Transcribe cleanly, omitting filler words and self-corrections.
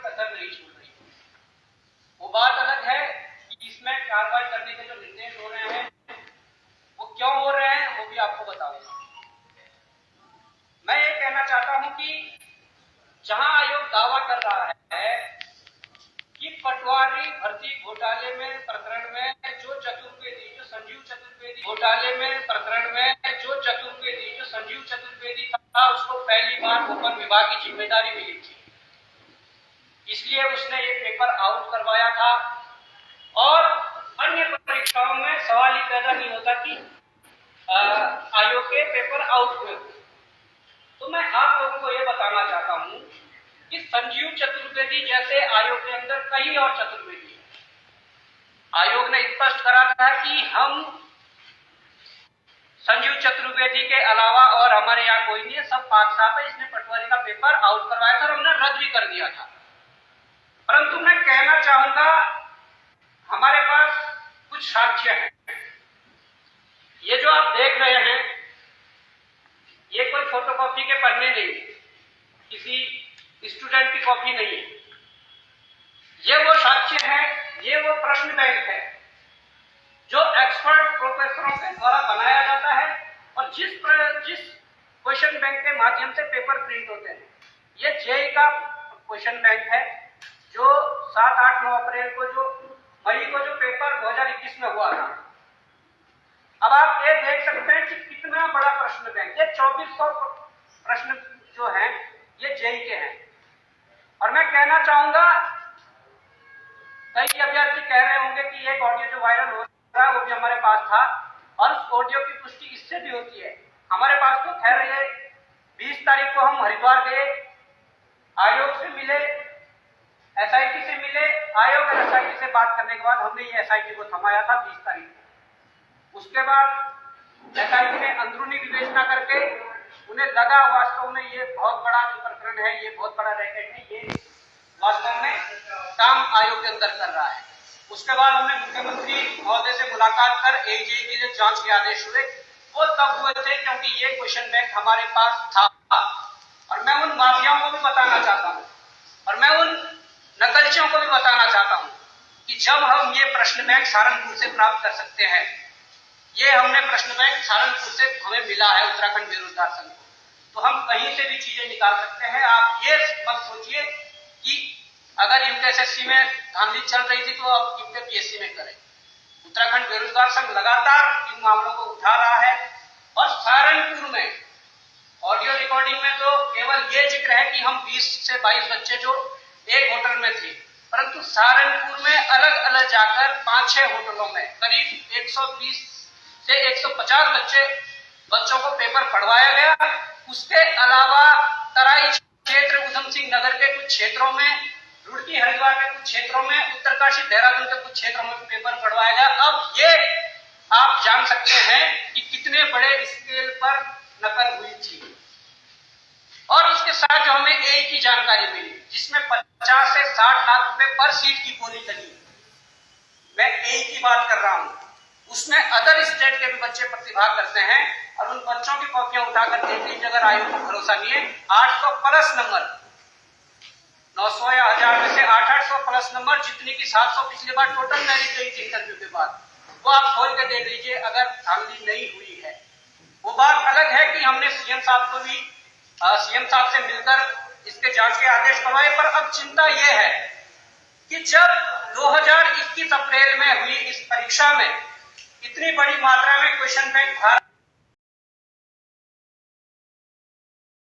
कसर नहीं छोड़ रही। वो बात अलग है कि इसमें कार्रवाई करने के जो निर्देश हो रहे हैं वो क्यों हो रहे हैं वो भी आपको बताऊंगा। मैं ये कहना चाहता हूं कि जहां आयोग दावा कर रहा है कि पटवारी भर्ती घोटाले में प्रकरण में जो संजीव चतुर्वेदी घोटाले में प्रकरण में जो संजीव चतुर्वेदी था उसको पहली बार वन विभाग की जिम्मेदारी मिली थी, इसलिए उसने ये पेपर आउट करवाया था। और अन्य परीक्षाओं में सवाल ही पैदा नहीं होता कि आयोग के पेपर आउट हुए। तो मैं आप लोगों को ये बताना चाहता हूं कि संजीव चतुर्वेदी जैसे आयोग के अंदर कई और चतुर्वेदी है। आयोग ने स्पष्ट करा था कि हम संजीव चतुर्वेदी के अलावा और हमारे यहाँ कोई नहीं है, सब पाक साफ है। इसने पटवारी का पेपर आउट करवाया था और हमने रद्द भी कर दिया था। परंतु मैं कहना चाहूंगा हमारे पास कुछ साक्ष्य हैं। ये जो आप देख रहे हैं ये कोई फोटोकॉपी के पन्ने नहीं है, किसी स्टूडेंट की कॉपी नहीं है। ये वो साक्ष्य है, ये वो प्रश्न बैंक है जो एक्सपर्ट प्रोफेसरों के द्वारा बनाया जाता है और जिस क्वेश्चन बैंक के माध्यम से पेपर प्रिंट होते हैं। ये जेईई का क्वेश्चन बैंक है जो 7, 8, 9 अप्रैल को मई को जो पेपर 2021 में हुआ था। अब आप ये देख सकते हैं कि कितना बड़ा प्रश्न बैंक। ये 2400 प्रश्न जो हैं ये जेईई के हैं। और मैं कहना चाहूंगा कई अभ्यर्थी कह रहे होंगे कि एक ऑडियो जो वायरल हो रहा है वो भी हमारे पास था और उस ऑडियो की पुष्टि इससे भी होती है। हमारे पास तो खैर ये 20 तारीख को हम हरिद्वार गए, आयोग से मिले, एसआईटी से मिले। आयोग और एसआईटी से बात करने के बाद हमने ये एसआईटी को थमाया था 20 तारीख को। उसके बाद एसआईटी ने अंदरूनी विवेचना करके उन्हें लगा वास्तव में ये बहुत बड़ा जो प्रकरण है, ये बहुत बड़ा रैकेट है, ये वास्तव में काम आयोग के अंदर कर रहा है। उसके बाद हमने मुख्यमंत्री महोदय से मुलाकात कर एजेई के लिए जांच के आदेश हुए। वो तब हुए थे क्योंकि ये क्वेश्चन बैंक हमारे पास था। और मैं उन माफियाओं को भी बताना चाहता हूँ और मैं उन नकलचियों को भी बताना चाहता हूँ कि जब हम ये प्रश्न बैंक सहारनपुर से प्राप्त कर सकते हैं, ये हमने प्रश्न बैंक सहारनपुर से हमें मिला है उत्तराखंड बेरोजगार संघ को, तो हम कहीं से भी चीजें निकाल सकते हैं। आप ये मत सोचिए कि अगर यूपीएससी में धांधली चल रही थी तो अब यूपीएससी में करें। उत्तराखंड बेरोजगार संघ लगातार इन मामलों को उठा रहा है और सहारनपुर में ऑडियो रिकॉर्डिंग में तो केवल ये जिक्र है कि हम 20 से 22 बच्चे जो एक होटल में थे, परंतु सहारनपुर में अलग अलग जाकर 5-6 होटलों में करीब 120 से 150 बच्चों को पेपर पढ़वाया गया। उसके अलावा तराई क्षेत्र, उधम सिंह नगर के कुछ क्षेत्रों में, रुड़की हरिद्वार के कुछ क्षेत्रों में, उत्तरकाशी देहरादून के कुछ क्षेत्रों में पेपर पढ़वाया गया। अब ये आप जान सकते हैं कि कितने बड़े स्केल पर नकल हुई थी। और उसके साथ जो हमें एई की जानकारी मिली जिसमें 50 से 60 लाख रुपए पर सीट की बोली लगी, मैं एई की बात कर रहा हूं। उसमें अदर स्टेट के भी बच्चे प्रतिभाग करते हैं और उन बच्चों की कॉपियां उठाकर देख लीजिए, अगर आयोग को भरोसा नहीं है। 800 प्लस नंबर, 900 या 1000 में से 800 प्लस नंबर, जितनी की 700 पिछली बार टोटल मेरिट गई थी इंटरव्यू के बाद, वो आप खोल के देख लीजिए अगर धांधली नहीं हुई है। वो बात अलग है कि हमने सीएम साहब से मिलकर इसके जांच के आदेश करवाए। पर अब चिंता यह है कि जब 2021 अप्रैल में हुई इस परीक्षा में इतनी बड़ी मात्रा में क्वेश्चन बैंक